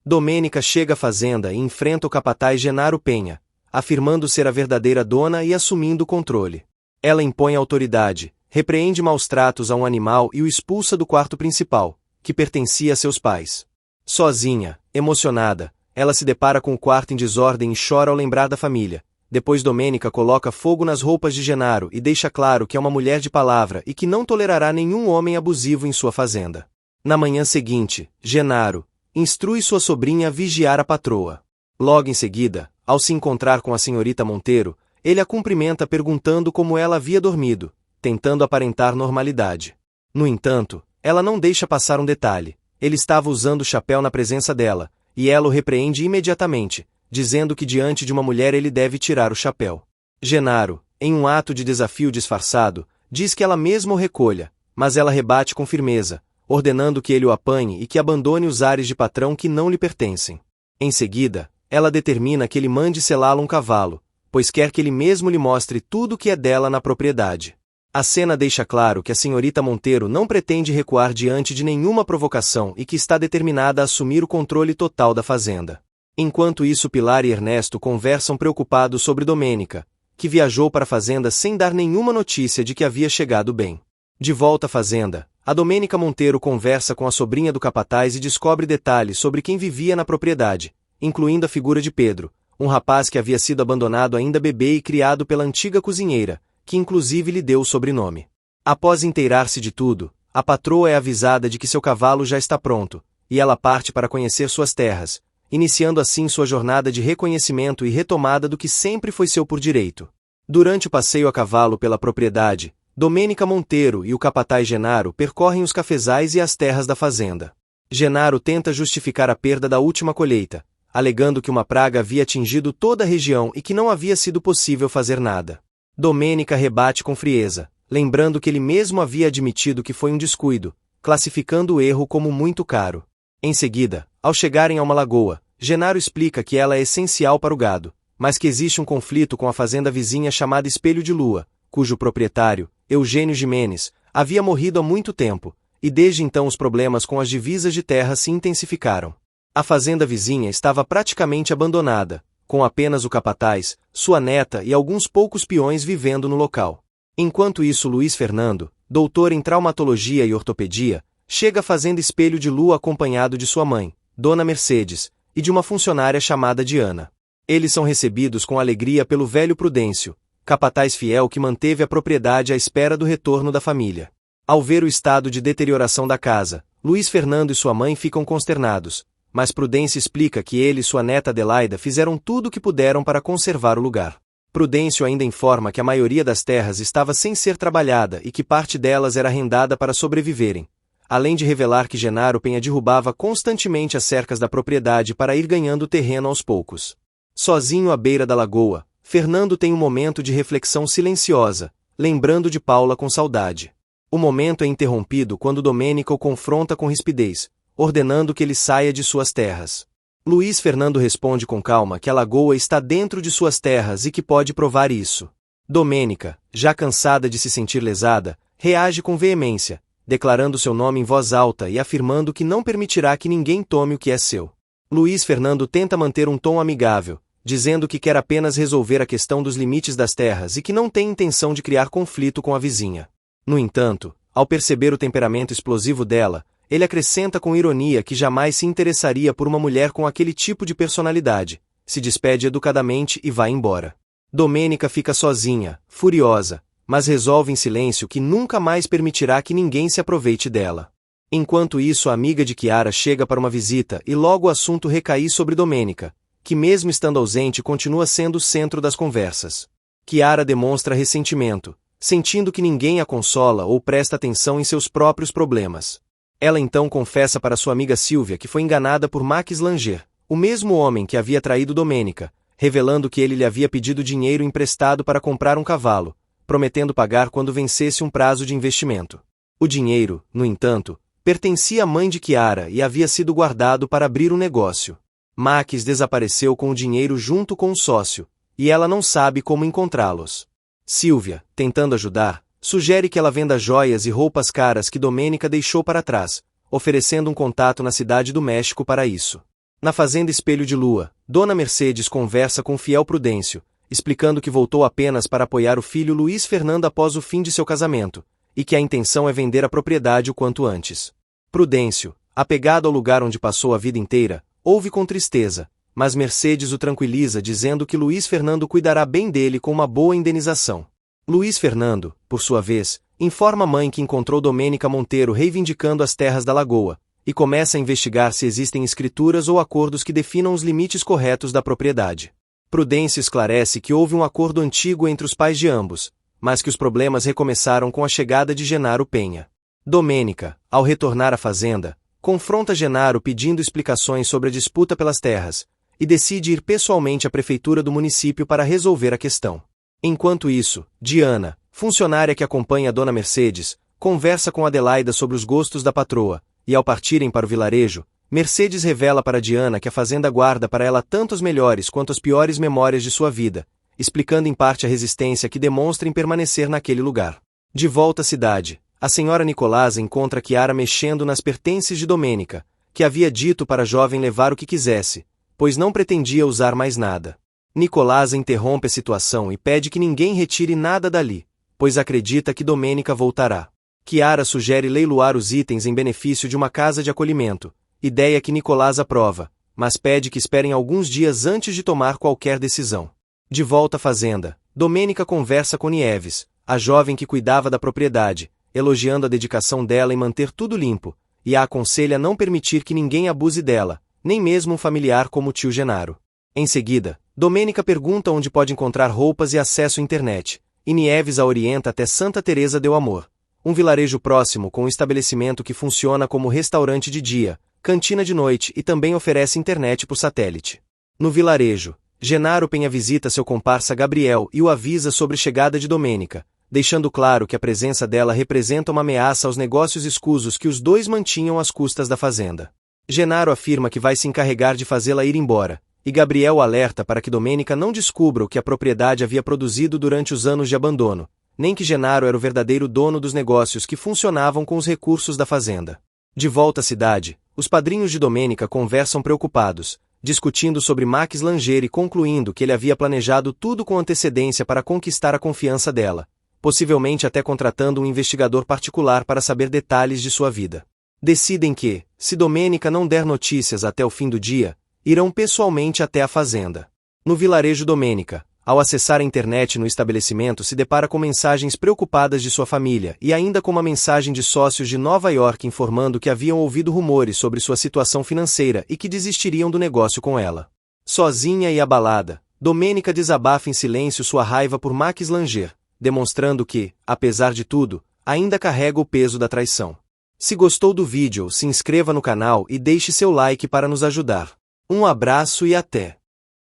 Domênica chega à fazenda e enfrenta o capataz Genaro Penha, afirmando ser a verdadeira dona e assumindo o controle. Ela impõe autoridade, repreende maus tratos a um animal e o expulsa do quarto principal, que pertencia a seus pais. Sozinha, emocionada, ela se depara com o quarto em desordem e chora ao lembrar da família. Depois Domênica coloca fogo nas roupas de Genaro e deixa claro que é uma mulher de palavra e que não tolerará nenhum homem abusivo em sua fazenda. Na manhã seguinte, Genaro instrui sua sobrinha a vigiar a patroa. Logo em seguida, ao se encontrar com a senhorita Monteiro, ele a cumprimenta perguntando como ela havia dormido, tentando aparentar normalidade. No entanto, ela não deixa passar um detalhe. Ele estava usando o chapéu na presença dela, e ela o repreende imediatamente, dizendo que diante de uma mulher ele deve tirar o chapéu. Genaro, em um ato de desafio disfarçado, diz que ela mesma o recolha, mas ela rebate com firmeza, ordenando que ele o apanhe e que abandone os ares de patrão que não lhe pertencem. Em seguida, ela determina que ele mande selá-lo um cavalo, pois quer que ele mesmo lhe mostre tudo o que é dela na propriedade. A cena deixa claro que a senhorita Monteiro não pretende recuar diante de nenhuma provocação e que está determinada a assumir o controle total da fazenda. Enquanto isso, Pilar e Ernesto conversam preocupados sobre Domênica, que viajou para a fazenda sem dar nenhuma notícia de que havia chegado bem. De volta à fazenda, a Domênica Monteiro conversa com a sobrinha do capataz e descobre detalhes sobre quem vivia na propriedade, incluindo a figura de Pedro, um rapaz que havia sido abandonado ainda bebê e criado pela antiga cozinheira, que inclusive lhe deu o sobrenome. Após inteirar-se de tudo, a patroa é avisada de que seu cavalo já está pronto, e ela parte para conhecer suas terras, iniciando assim sua jornada de reconhecimento e retomada do que sempre foi seu por direito. Durante o passeio a cavalo pela propriedade, Domênica Monteiro e o capataz Genaro percorrem os cafezais e as terras da fazenda. Genaro tenta justificar a perda da última colheita, alegando que uma praga havia atingido toda a região e que não havia sido possível fazer nada. Domênica rebate com frieza, lembrando que ele mesmo havia admitido que foi um descuido, classificando o erro como muito caro. Em seguida, ao chegarem a uma lagoa, Genaro explica que ela é essencial para o gado, mas que existe um conflito com a fazenda vizinha chamada Espelho de Lua, cujo proprietário, Eugênio Jimenez, havia morrido há muito tempo, e desde então os problemas com as divisas de terra se intensificaram. A fazenda vizinha estava praticamente abandonada, com apenas o capataz, sua neta e alguns poucos peões vivendo no local. Enquanto isso, Luiz Fernando, doutor em traumatologia e ortopedia, chega à fazenda Espelho de Lua acompanhado de sua mãe, Dona Mercedes, e de uma funcionária chamada Diana. Eles são recebidos com alegria pelo velho Prudêncio, capataz fiel que manteve a propriedade à espera do retorno da família. Ao ver o estado de deterioração da casa, Luiz Fernando e sua mãe ficam consternados, mas Prudêncio explica que ele e sua neta Adelaida fizeram tudo o que puderam para conservar o lugar. Prudêncio ainda informa que a maioria das terras estava sem ser trabalhada e que parte delas era arrendada para sobreviverem, além de revelar que Genaro Penha derrubava constantemente as cercas da propriedade para ir ganhando terreno aos poucos. Sozinho à beira da lagoa, Fernando tem um momento de reflexão silenciosa, lembrando de Paula com saudade. O momento é interrompido quando Domênica o confronta com rispidez, ordenando que ele saia de suas terras. Luiz Fernando responde com calma que a lagoa está dentro de suas terras e que pode provar isso. Domênica, já cansada de se sentir lesada, reage com veemência, declarando seu nome em voz alta e afirmando que não permitirá que ninguém tome o que é seu. Luiz Fernando tenta manter um tom amigável, dizendo que quer apenas resolver a questão dos limites das terras e que não tem intenção de criar conflito com a vizinha. No entanto, ao perceber o temperamento explosivo dela, ele acrescenta com ironia que jamais se interessaria por uma mulher com aquele tipo de personalidade, se despede educadamente e vai embora. Domênica fica sozinha, furiosa, mas resolve em silêncio que nunca mais permitirá que ninguém se aproveite dela. Enquanto isso, a amiga de Chiara chega para uma visita e logo o assunto recai sobre Domênica, que mesmo estando ausente continua sendo o centro das conversas. Chiara demonstra ressentimento, sentindo que ninguém a consola ou presta atenção em seus próprios problemas. Ela então confessa para sua amiga Silvia que foi enganada por Max Langer, o mesmo homem que havia traído Domênica, revelando que ele lhe havia pedido dinheiro emprestado para comprar um cavalo, prometendo pagar quando vencesse um prazo de investimento. O dinheiro, no entanto, pertencia à mãe de Chiara e havia sido guardado para abrir um negócio. Max desapareceu com o dinheiro junto com o sócio, e ela não sabe como encontrá-los. Silvia, tentando ajudar, sugere que ela venda joias e roupas caras que Domênica deixou para trás, oferecendo um contato na cidade do México para isso. Na fazenda Espelho de Lua, Dona Mercedes conversa com o fiel Prudêncio, explicando que voltou apenas para apoiar o filho Luiz Fernando após o fim de seu casamento, e que a intenção é vender a propriedade o quanto antes. Prudêncio, apegado ao lugar onde passou a vida inteira, ouve com tristeza, mas Mercedes o tranquiliza dizendo que Luiz Fernando cuidará bem dele com uma boa indenização. Luiz Fernando, por sua vez, informa a mãe que encontrou Domênica Monteiro reivindicando as terras da lagoa, e começa a investigar se existem escrituras ou acordos que definam os limites corretos da propriedade. Prudêncio esclarece que houve um acordo antigo entre os pais de ambos, mas que os problemas recomeçaram com a chegada de Genaro Penha. Domênica, ao retornar à fazenda, confronta Genaro pedindo explicações sobre a disputa pelas terras, e decide ir pessoalmente à prefeitura do município para resolver a questão. Enquanto isso, Diana, funcionária que acompanha a Dona Mercedes, conversa com Adelaida sobre os gostos da patroa, e ao partirem para o vilarejo, Mercedes revela para Diana que a fazenda guarda para ela tanto as melhores quanto as piores memórias de sua vida, explicando em parte a resistência que demonstra em permanecer naquele lugar. De volta à cidade, a senhora Nicolasa encontra Chiara mexendo nas pertences de Domênica, que havia dito para a jovem levar o que quisesse, pois não pretendia usar mais nada. Nicolasa interrompe a situação e pede que ninguém retire nada dali, pois acredita que Domênica voltará. Chiara sugere leiloar os itens em benefício de uma casa de acolhimento, ideia que Nicolasa aprova, mas pede que esperem alguns dias antes de tomar qualquer decisão. De volta à fazenda, Domênica conversa com Nieves, a jovem que cuidava da propriedade, elogiando a dedicação dela em manter tudo limpo, e a aconselha a não permitir que ninguém abuse dela, nem mesmo um familiar como o tio Genaro. Em seguida, Domênica pergunta onde pode encontrar roupas e acesso à internet, e Nieves a orienta até Santa Teresa del Amor, um vilarejo próximo com um estabelecimento que funciona como restaurante de dia, cantina de noite e também oferece internet por satélite. No vilarejo, Genaro Penha visita seu comparsa Gabriel e o avisa sobre a chegada de Domênica, deixando claro que a presença dela representa uma ameaça aos negócios escusos que os dois mantinham às custas da fazenda. Genaro afirma que vai se encarregar de fazê-la ir embora, e Gabriel alerta para que Domênica não descubra o que a propriedade havia produzido durante os anos de abandono, nem que Genaro era o verdadeiro dono dos negócios que funcionavam com os recursos da fazenda. De volta à cidade, os padrinhos de Domênica conversam preocupados, discutindo sobre Max Langer e concluindo que ele havia planejado tudo com antecedência para conquistar a confiança dela, possivelmente até contratando um investigador particular para saber detalhes de sua vida. Decidem que, se Domênica não der notícias até o fim do dia, irão pessoalmente até a fazenda. No vilarejo Domênica, ao acessar a internet no estabelecimento se depara com mensagens preocupadas de sua família e ainda com uma mensagem de sócios de Nova York informando que haviam ouvido rumores sobre sua situação financeira e que desistiriam do negócio com ela. Sozinha e abalada, Domênica desabafa em silêncio sua raiva por Max Langer, demonstrando que, apesar de tudo, ainda carrega o peso da traição. Se gostou do vídeo, se inscreva no canal e deixe seu like para nos ajudar. Um abraço e até!